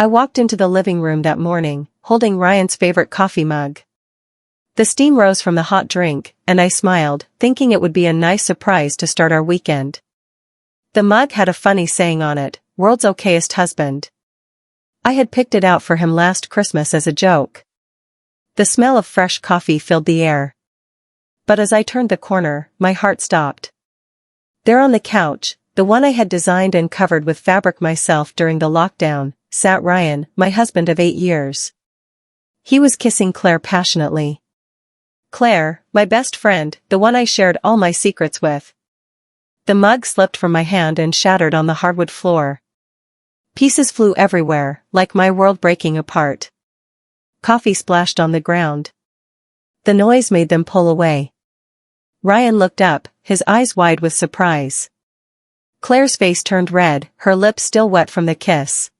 I walked into the living room that morning, holding Ryan's favorite coffee mug. The steam rose from the hot drink, and I smiled, thinking it would be a nice surprise to start our weekend. The mug had a funny saying on it, "World's okayest husband." I had picked it out for him last Christmas as a joke. The smell of fresh coffee filled the air. But as I turned the corner, my heart stopped. There on the couch, the one I had designed and covered with fabric myself during the lockdown, sat Ryan, my husband of 8 years. He was kissing Claire passionately. Claire, my best friend, the one I shared all my secrets with. The mug slipped from my hand and shattered on the hardwood floor. Pieces flew everywhere, like my world breaking apart. Coffee splashed on the ground. The noise made them pull away. Ryan looked up, his eyes wide with surprise. Claire's face turned red, her lips still wet from the kiss.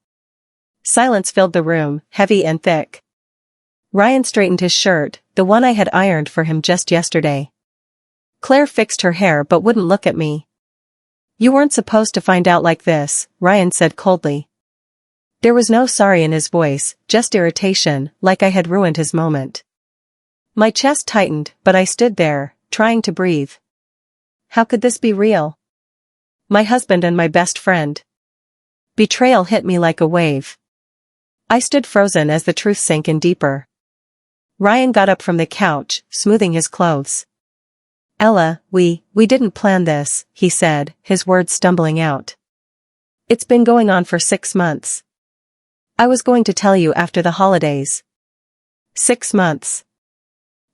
Silence filled the room, heavy and thick. Ryan straightened his shirt, the one I had ironed for him just yesterday. Claire fixed her hair but wouldn't look at me. "You weren't supposed to find out like this," Ryan said coldly. There was no sorry in his voice, just irritation, like I had ruined his moment. My chest tightened, but I stood there, trying to breathe. How could this be real? My husband and my best friend. Betrayal hit me like a wave. I stood frozen as the truth sank in deeper. Ryan got up from the couch, smoothing his clothes. "Ella, we didn't plan this," he said, his words stumbling out. "It's been going on for 6 months. I was going to tell you after the holidays." 6 months.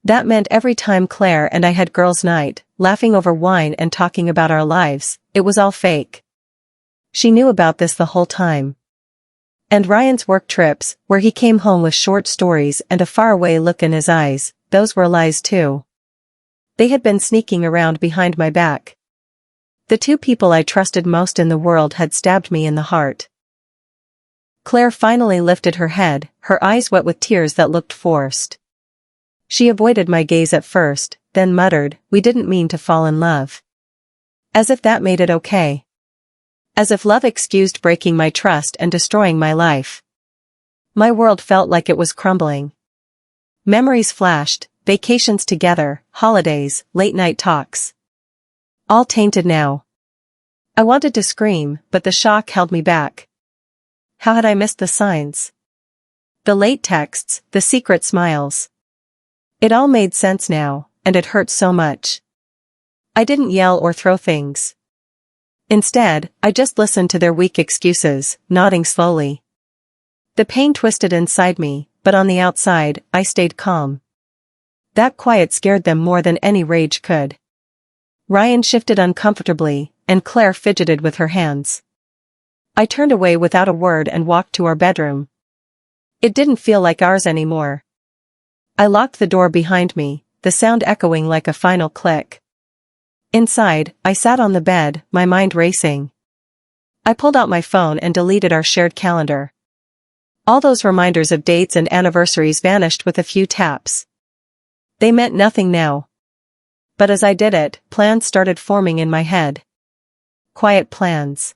That meant every time Claire and I had girls' night, laughing over wine and talking about our lives, it was all fake. She knew about this the whole time. And Ryan's work trips, where he came home with short stories and a faraway look in his eyes, those were lies too. They had been sneaking around behind my back. The 2 people I trusted most in the world had stabbed me in the heart. Claire finally lifted her head, her eyes wet with tears that looked forced. She avoided my gaze at first, then muttered, "We didn't mean to fall in love." As if that made it okay. As if love excused breaking my trust and destroying my life. My world felt like it was crumbling. Memories flashed, vacations together, holidays, late-night talks. All tainted now. I wanted to scream, but the shock held me back. How had I missed the signs? The late texts, the secret smiles. It all made sense now, and it hurt so much. I didn't yell or throw things. Instead, I just listened to their weak excuses, nodding slowly. The pain twisted inside me, but on the outside, I stayed calm. That quiet scared them more than any rage could. Ryan shifted uncomfortably, and Claire fidgeted with her hands. I turned away without a word and walked to our bedroom. It didn't feel like ours anymore. I locked the door behind me, the sound echoing like a final click. Inside, I sat on the bed, my mind racing. I pulled out my phone and deleted our shared calendar. All those reminders of dates and anniversaries vanished with a few taps. They meant nothing now. But as I did it, plans started forming in my head. Quiet plans.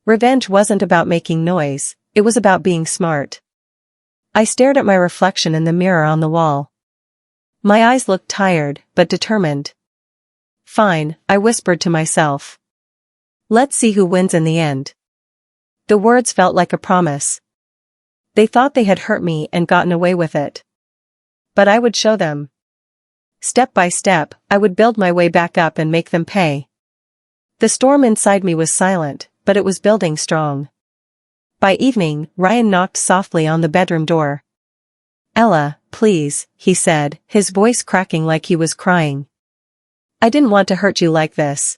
Revenge wasn't about making noise, it was about being smart. I stared at my reflection in the mirror on the wall. My eyes looked tired, but determined. "Fine," I whispered to myself. "Let's see who wins in the end." The words felt like a promise. They thought they had hurt me and gotten away with it. But I would show them. Step by step, I would build my way back up and make them pay. The storm inside me was silent, but it was building strong. By evening, Ryan knocked softly on the bedroom door. "Ella, please," he said, his voice cracking like he was crying. "I didn't want to hurt you like this."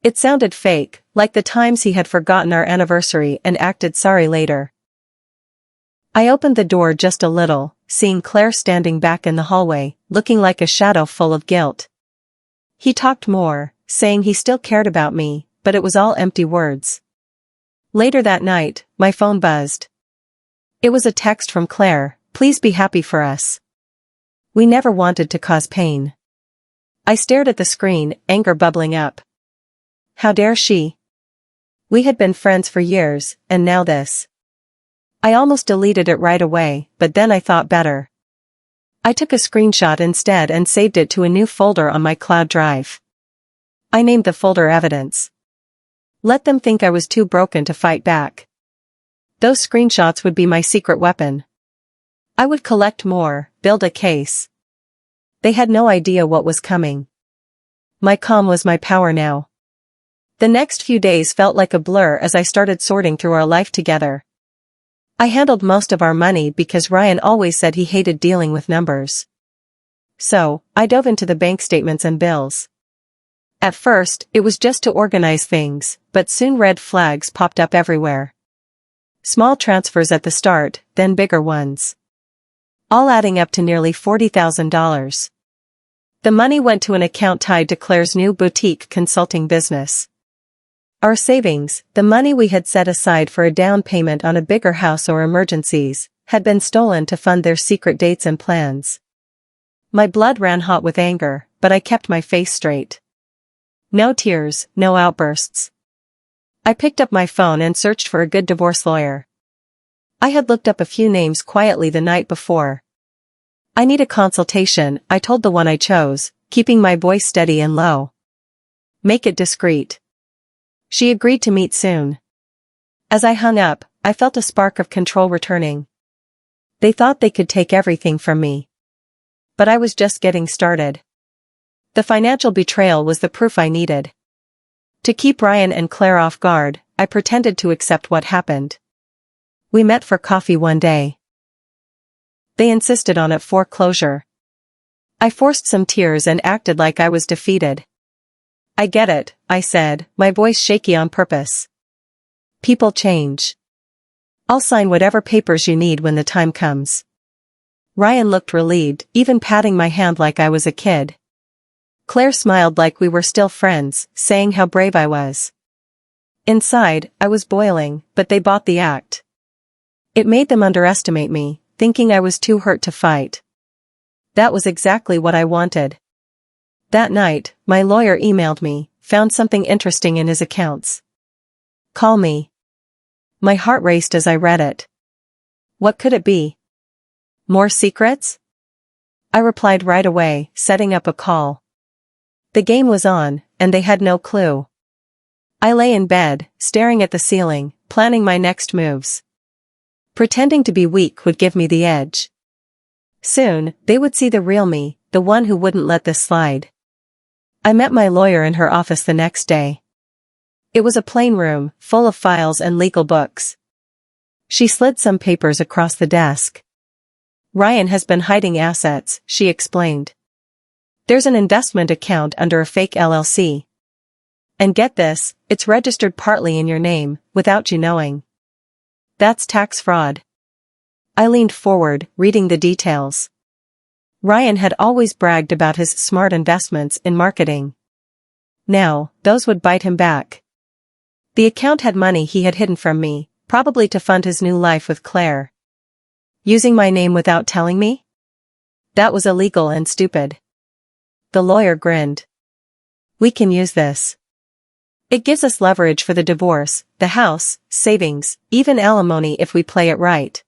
It sounded fake, like the times he had forgotten our anniversary and acted sorry later. I opened the door just a little, seeing Claire standing back in the hallway, looking like a shadow full of guilt. He talked more, saying he still cared about me, but it was all empty words. Later that night, my phone buzzed. It was a text from Claire, "Please be happy for us. We never wanted to cause pain." I stared at the screen, anger bubbling up. How dare she? We had been friends for years, and now this. I almost deleted it right away, but then I thought better. I took a screenshot instead and saved it to a new folder on my cloud drive. I named the folder Evidence. Let them think I was too broken to fight back. Those screenshots would be my secret weapon. I would collect more, build a case. They had no idea what was coming. My calm was my power now. The next few days felt like a blur as I started sorting through our life together. I handled most of our money because Ryan always said he hated dealing with numbers. So, I dove into the bank statements and bills. At first, it was just to organize things, but soon red flags popped up everywhere. Small transfers at the start, then bigger ones. All adding up to nearly $40,000. The money went to an account tied to Claire's new boutique consulting business. Our savings, the money we had set aside for a down payment on a bigger house or emergencies, had been stolen to fund their secret dates and plans. My blood ran hot with anger, but I kept my face straight. No tears, no outbursts. I picked up my phone and searched for a good divorce lawyer. I had looked up a few names quietly the night before. I need a consultation, I told the one I chose, keeping my voice steady and low. Make it discreet. She agreed to meet soon. As I hung up, I felt a spark of control returning. They thought they could take everything from me. But I was just getting started. The financial betrayal was the proof I needed. To keep Ryan and Claire off guard, I pretended to accept what happened. We met for coffee one day. They insisted on it foreclosure. I forced some tears and acted like I was defeated. I get it, I said, my voice shaky on purpose. People change. I'll sign whatever papers you need when the time comes. Ryan looked relieved, even patting my hand like I was a kid. Claire smiled like we were still friends, saying how brave I was. Inside, I was boiling, but they bought the act. It made them underestimate me, thinking I was too hurt to fight. That was exactly what I wanted. That night, my lawyer emailed me, found something interesting in his accounts. Call me. My heart raced as I read it. What could it be? More secrets? I replied right away, setting up a call. The game was on, and they had no clue. I lay in bed, staring at the ceiling, planning my next moves. Pretending to be weak would give me the edge. Soon, they would see the real me, the one who wouldn't let this slide. I met my lawyer in her office the next day. It was a plain room, full of files and legal books. She slid some papers across the desk. Ryan has been hiding assets, she explained. There's an investment account under a fake LLC. And get this, it's registered partly in your name, without you knowing. That's tax fraud. I leaned forward, reading the details. Ryan had always bragged about his smart investments in marketing. Now, those would bite him back. The account had money he had hidden from me, probably to fund his new life with Claire. Using my name without telling me? That was illegal and stupid. The lawyer grinned. We can use this. It gives us leverage for the divorce, the house, savings, even alimony if we play it right.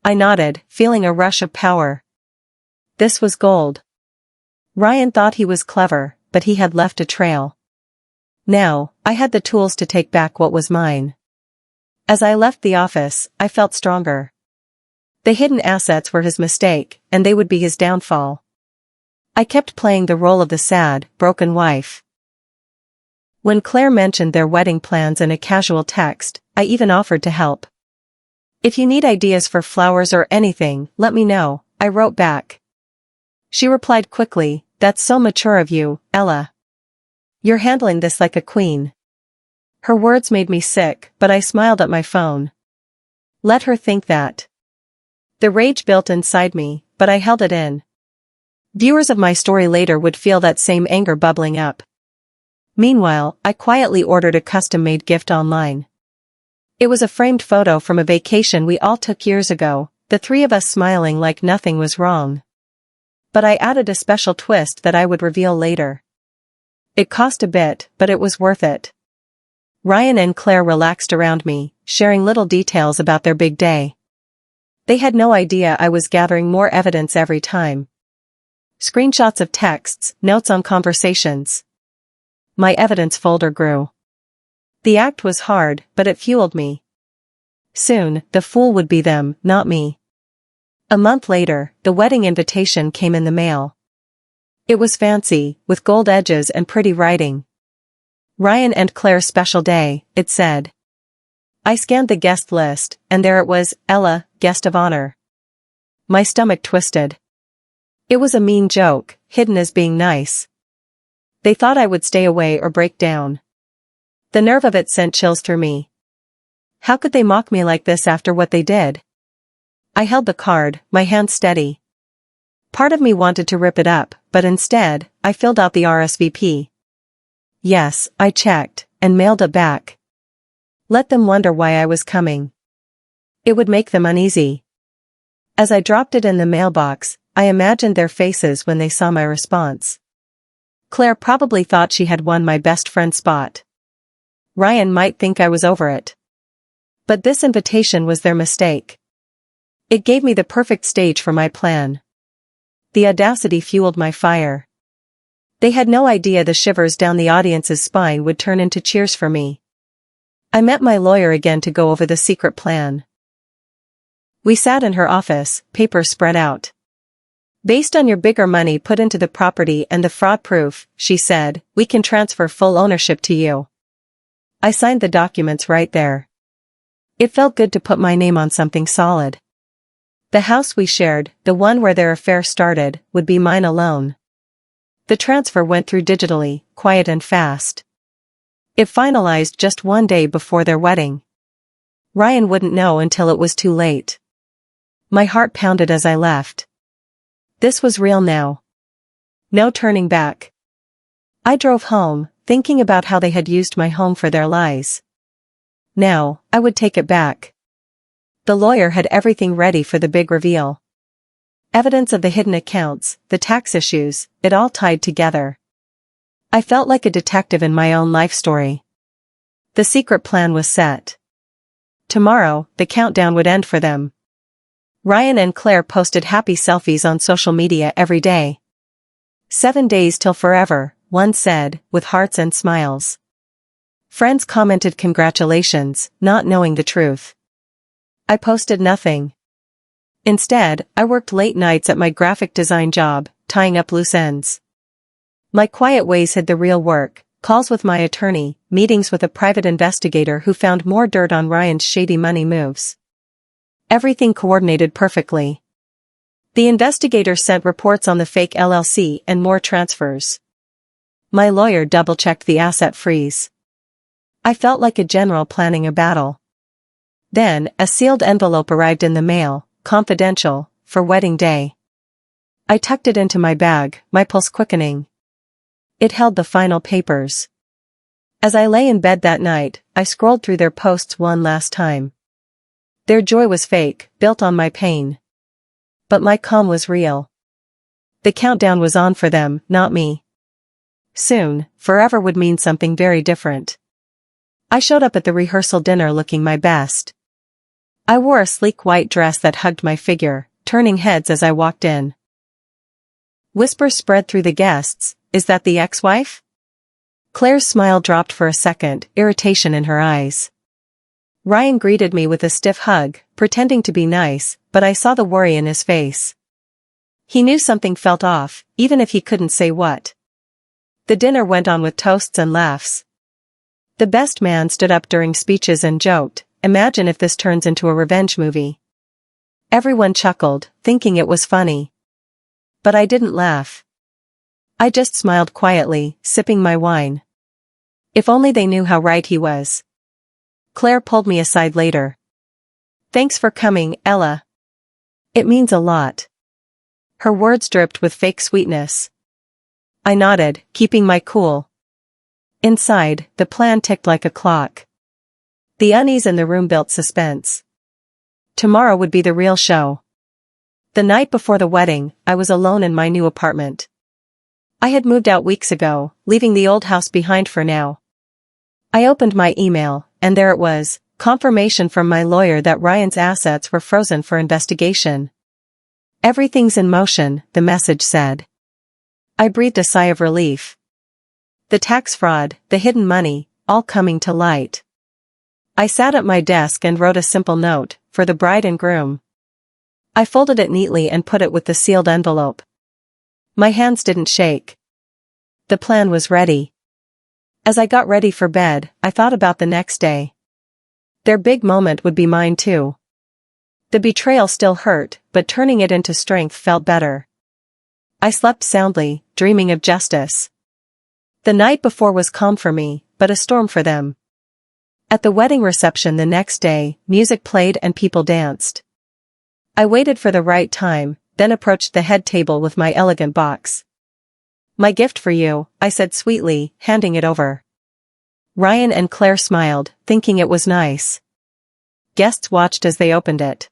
I nodded, feeling a rush of power. This was gold. Ryan thought he was clever, but he had left a trail. Now, I had the tools to take back what was mine. As I left the office, I felt stronger. The hidden assets were his mistake, and they would be his downfall. I kept playing the role of the sad, broken wife. When Claire mentioned their wedding plans in a casual text, I even offered to help. If you need ideas for flowers or anything, let me know, I wrote back. She replied quickly, that's so mature of you, Ella. You're handling this like a queen. Her words made me sick, but I smiled at my phone. Let her think that. The rage built inside me, but I held it in. Viewers of my story later would feel that same anger bubbling up. Meanwhile, I quietly ordered a custom-made gift online. It was a framed photo from a vacation we all took years ago, the three of us smiling like nothing was wrong. But I added a special twist that I would reveal later. It cost a bit, but it was worth it. Ryan and Claire relaxed around me, sharing little details about their big day. They had no idea I was gathering more evidence every time. Screenshots of texts, notes on conversations. My evidence folder grew. The act was hard, but it fueled me. Soon, the fool would be them, not me. A month later, the wedding invitation came in the mail. It was fancy, with gold edges and pretty writing. Ryan and Claire's special day, it said. I scanned the guest list, and there it was, Ella, guest of honor. My stomach twisted. It was a mean joke, hidden as being nice. They thought I would stay away or break down. The nerve of it sent chills through me. How could they mock me like this after what they did? I held the card, my hand steady. Part of me wanted to rip it up, but instead, I filled out the RSVP. Yes, I checked, and mailed it back. Let them wonder why I was coming. It would make them uneasy. As I dropped it in the mailbox, I imagined their faces when they saw my response. Claire probably thought she had won my best friend spot. Ryan might think I was over it. But this invitation was their mistake. It gave me the perfect stage for my plan. The audacity fueled my fire. They had no idea the shivers down the audience's spine would turn into cheers for me. I met my lawyer again to go over the secret plan. We sat in her office, papers spread out. Based on your bigger money put into the property and the fraud proof, she said, we can transfer full ownership to you. I signed the documents right there. It felt good to put my name on something solid. The house we shared, the one where their affair started, would be mine alone. The transfer went through digitally, quiet and fast. It finalized just one day before their wedding. Ryan wouldn't know until it was too late. My heart pounded as I left. This was real now. No turning back. I drove home, thinking about how they had used my home for their lies. Now, I would take it back. The lawyer had everything ready for the big reveal. Evidence of the hidden accounts, the tax issues, it all tied together. I felt like a detective in my own life story. The secret plan was set. Tomorrow, the countdown would end for them. Ryan and Claire posted happy selfies on social media every day. 7 days till forever, one said, with hearts and smiles. Friends commented congratulations, not knowing the truth. I posted nothing. Instead, I worked late nights at my graphic design job, tying up loose ends. My quiet ways hid the real work, calls with my attorney, meetings with a private investigator who found more dirt on Ryan's shady money moves. Everything coordinated perfectly. The investigator sent reports on the fake LLC and more transfers. My lawyer double-checked the asset freeze. I felt like a general planning a battle. Then, a sealed envelope arrived in the mail, confidential, for wedding day. I tucked it into my bag, my pulse quickening. It held the final papers. As I lay in bed that night, I scrolled through their posts one last time. Their joy was fake, built on my pain. But my calm was real. The countdown was on for them, not me. Soon, forever would mean something very different. I showed up at the rehearsal dinner looking my best. I wore a sleek white dress that hugged my figure, turning heads as I walked in. Whispers spread through the guests, is that the ex-wife? Claire's smile dropped for a second, irritation in her eyes. Ryan greeted me with a stiff hug, pretending to be nice, but I saw the worry in his face. He knew something felt off, even if he couldn't say what. The dinner went on with toasts and laughs. The best man stood up during speeches and joked, imagine if this turns into a revenge movie. Everyone chuckled, thinking it was funny. But I didn't laugh. I just smiled quietly, sipping my wine. If only they knew how right he was. Claire pulled me aside later. Thanks for coming, Ella. It means a lot. Her words dripped with fake sweetness. I nodded, keeping my cool. Inside, the plan ticked like a clock. The unease in the room built suspense. Tomorrow would be the real show. The night before the wedding, I was alone in my new apartment. I had moved out weeks ago, leaving the old house behind for now. I opened my email, and there it was, Confirmation from my lawyer that Ryan's assets were frozen for investigation. Everything's in motion, the message said. I breathed a sigh of relief. The tax fraud, the hidden money, all coming to light. I sat at my desk and wrote a simple note, for the bride and groom. I folded it neatly and put it with the sealed envelope. My hands didn't shake. The plan was ready. As I got ready for bed, I thought about the next day. Their big moment would be mine too. The betrayal still hurt, but turning it into strength felt better. I slept soundly, dreaming of justice. The night before was calm for me, but a storm for them. At the wedding reception the next day, music played and people danced. I waited for the right time, then approached the head table with my elegant box. My gift for you, I said sweetly, handing it over. Ryan and Claire smiled, thinking it was nice. Guests watched as they opened it.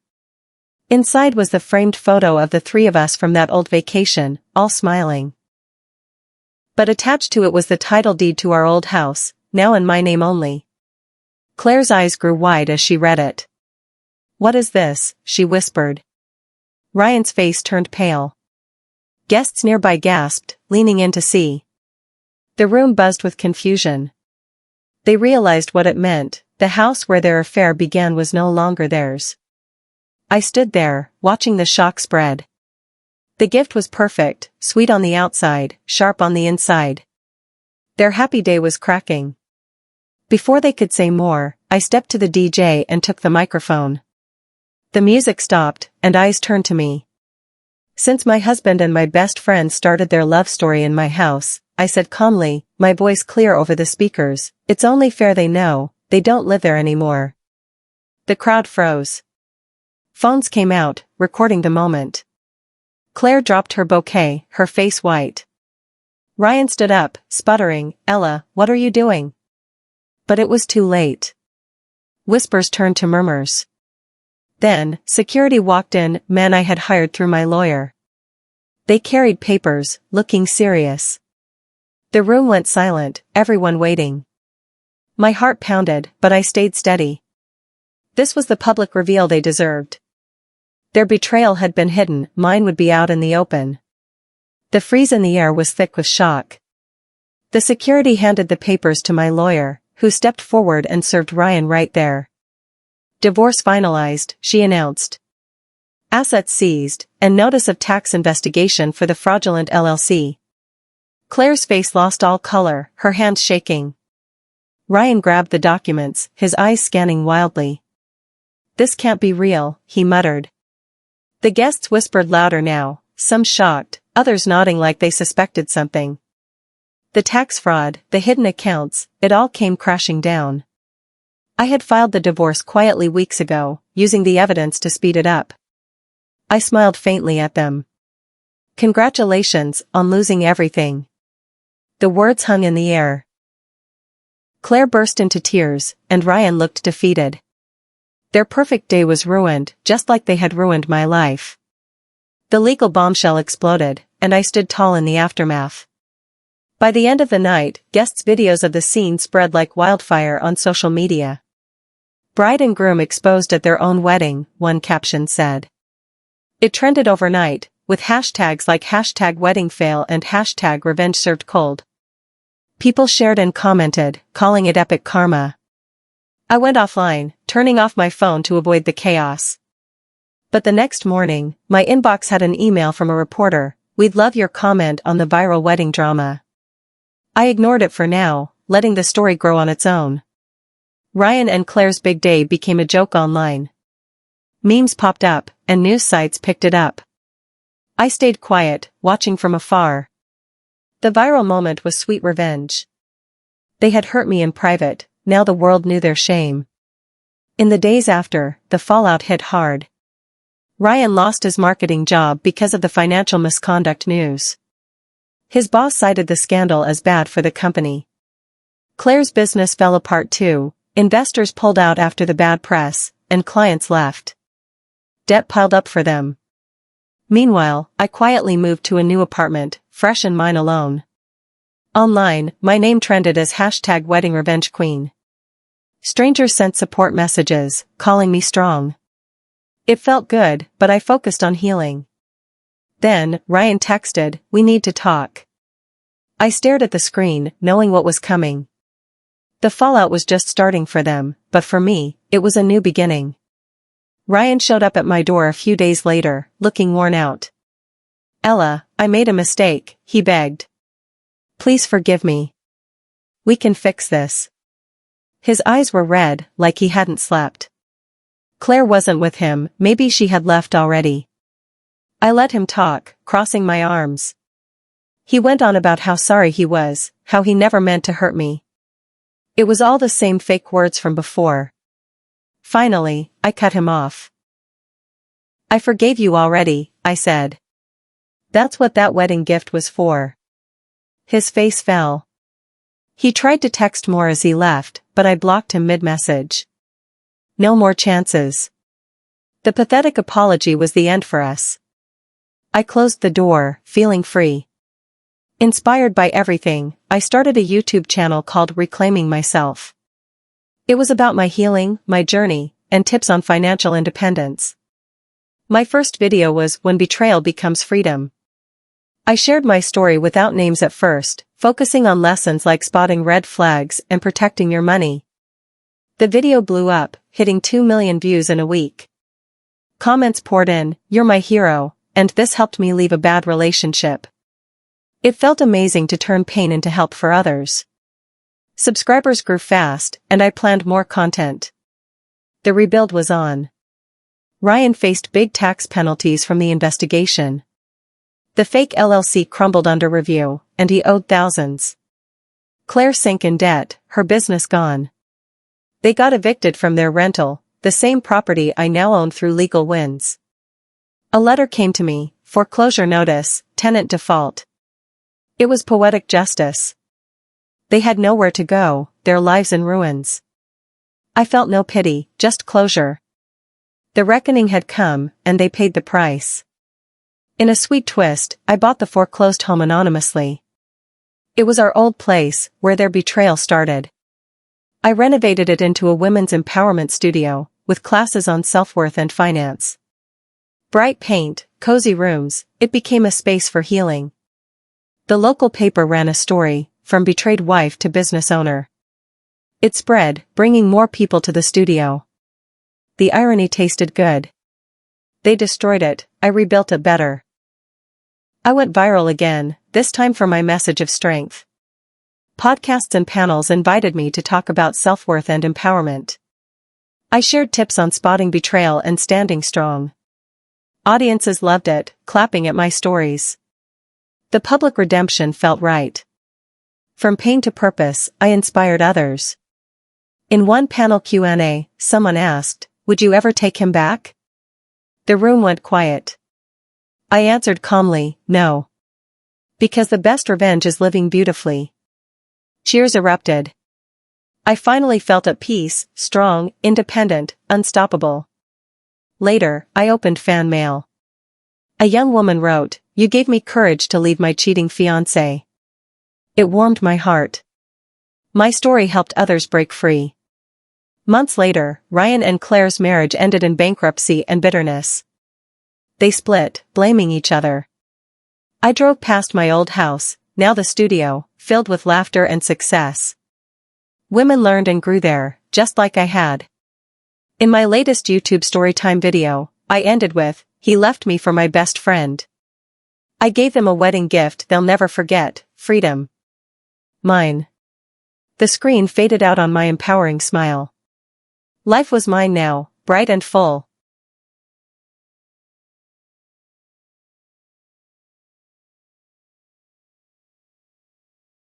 Inside was the framed photo of the three of us from that old vacation, all smiling. But attached to it was the title deed to our old house, now in my name only. Claire's eyes grew wide as she read it. What is this? She whispered. Ryan's face turned pale. Guests nearby gasped, leaning in to see. The room buzzed with confusion. They realized what it meant. The house where their affair began was no longer theirs. I stood there, watching the shock spread. The gift was perfect, sweet on the outside, sharp on the inside. Their happy day was cracking. Before they could say more, I stepped to the DJ and took the microphone. The music stopped, and eyes turned to me. Since my husband and my best friend started their love story in my house, I said calmly, my voice clear over the speakers, it's only fair they know, they don't live there anymore. The crowd froze. Phones came out, recording the moment. Claire dropped her bouquet, her face white. Ryan stood up, sputtering, Ella, what are you doing? But it was too late. Whispers turned to murmurs. Then, security walked in, men I had hired through my lawyer. They carried papers, looking serious. The room went silent, everyone waiting. My heart pounded, but I stayed steady. This was the public reveal they deserved. Their betrayal had been hidden, mine would be out in the open. The freeze in the air was thick with shock. The security handed the papers to my lawyer, who stepped forward and served Ryan right there. Divorce finalized, she announced. Assets seized, and notice of tax investigation for the fraudulent LLC. Claire's face lost all color, her hands shaking. Ryan grabbed the documents, his eyes scanning wildly. This can't be real, he muttered. The guests whispered louder now, some shocked, others nodding like they suspected something. The tax fraud, the hidden accounts, it all came crashing down. I had filed the divorce quietly weeks ago, using the evidence to speed it up. I smiled faintly at them. Congratulations on losing everything. The words hung in the air. Claire burst into tears, and Ryan looked defeated. Their perfect day was ruined, just like they had ruined my life. The legal bombshell exploded, and I stood tall in the aftermath. By the end of the night, guests' videos of the scene spread like wildfire on social media. Bride and groom exposed at their own wedding, one caption said. It trended overnight, with hashtags like #weddingfail and #revengeservedcold. People shared and commented, calling it epic karma. I went offline, turning off my phone to avoid the chaos. But the next morning, my inbox had an email from a reporter, "We'd love your comment on the viral wedding drama." I ignored it for now, letting the story grow on its own. Ryan and Claire's big day became a joke online. Memes popped up, and news sites picked it up. I stayed quiet, watching from afar. The viral moment was sweet revenge. They had hurt me in private, now the world knew their shame. In the days after, the fallout hit hard. Ryan lost his marketing job because of the financial misconduct news. His boss cited the scandal as bad for the company. Claire's business fell apart too, investors pulled out after the bad press, and clients left. Debt piled up for them. Meanwhile, I quietly moved to a new apartment, fresh and mine alone. Online, my name trended as #weddingrevenge queen. Strangers sent support messages, calling me strong. It felt good, but I focused on healing. Then, Ryan texted, "We need to talk." I stared at the screen, knowing what was coming. The fallout was just starting for them, but for me, it was a new beginning. Ryan showed up at my door a few days later, looking worn out. "Ella, I made a mistake," he begged. "Please forgive me. We can fix this." His eyes were red, like he hadn't slept. Claire wasn't with him, maybe she had left already. I let him talk, crossing my arms. He went on about how sorry he was, how he never meant to hurt me. It was all the same fake words from before. Finally, I cut him off. "I forgave you already," I said. "That's what that wedding gift was for." His face fell. He tried to text more as he left, but I blocked him mid-message. No more chances. The pathetic apology was the end for us. I closed the door, feeling free. Inspired by everything, I started a YouTube channel called Reclaiming Myself. It was about my healing, my journey, and tips on financial independence. My first video was When Betrayal Becomes Freedom. I shared my story without names at first, focusing on lessons like spotting red flags and protecting your money. The video blew up, hitting 2 million views in a week. Comments poured in, "You're my hero," and "This helped me leave a bad relationship." It felt amazing to turn pain into help for others. Subscribers grew fast, and I planned more content. The rebuild was on. Ryan faced big tax penalties from the investigation. The fake LLC crumbled under review, and he owed thousands. Claire sank in debt, her business gone. They got evicted from their rental, the same property I now own through legal wins. A letter came to me, foreclosure notice, tenant default. It was poetic justice. They had nowhere to go, their lives in ruins. I felt no pity, just closure. The reckoning had come, and they paid the price. In a sweet twist, I bought the foreclosed home anonymously. It was our old place, where their betrayal started. I renovated it into a women's empowerment studio, with classes on self-worth and finance. Bright paint, cozy rooms, it became a space for healing. The local paper ran a story, from betrayed wife to business owner. It spread, bringing more people to the studio. The irony tasted good. They destroyed it, I rebuilt it better. I went viral again, this time for my message of strength. Podcasts and panels invited me to talk about self-worth and empowerment. I shared tips on spotting betrayal and standing strong. Audiences loved it, clapping at my stories. The public redemption felt right. From pain to purpose, I inspired others. In one panel Q&A, someone asked, "Would you ever take him back?" The room went quiet. I answered calmly, "No. Because the best revenge is living beautifully." Cheers erupted. I finally felt at peace, strong, independent, unstoppable. Later, I opened fan mail. A young woman wrote, "You gave me courage to leave my cheating fiancé." It warmed my heart. My story helped others break free. Months later, Ryan and Claire's marriage ended in bankruptcy and bitterness. They split, blaming each other. I drove past my old house, now the studio, filled with laughter and success. Women learned and grew there, just like I had. In my latest YouTube Storytime video, I ended with, "He left me for my best friend. I gave them a wedding gift they'll never forget, freedom. Mine." The screen faded out on my empowering smile. Life was mine now, bright and full.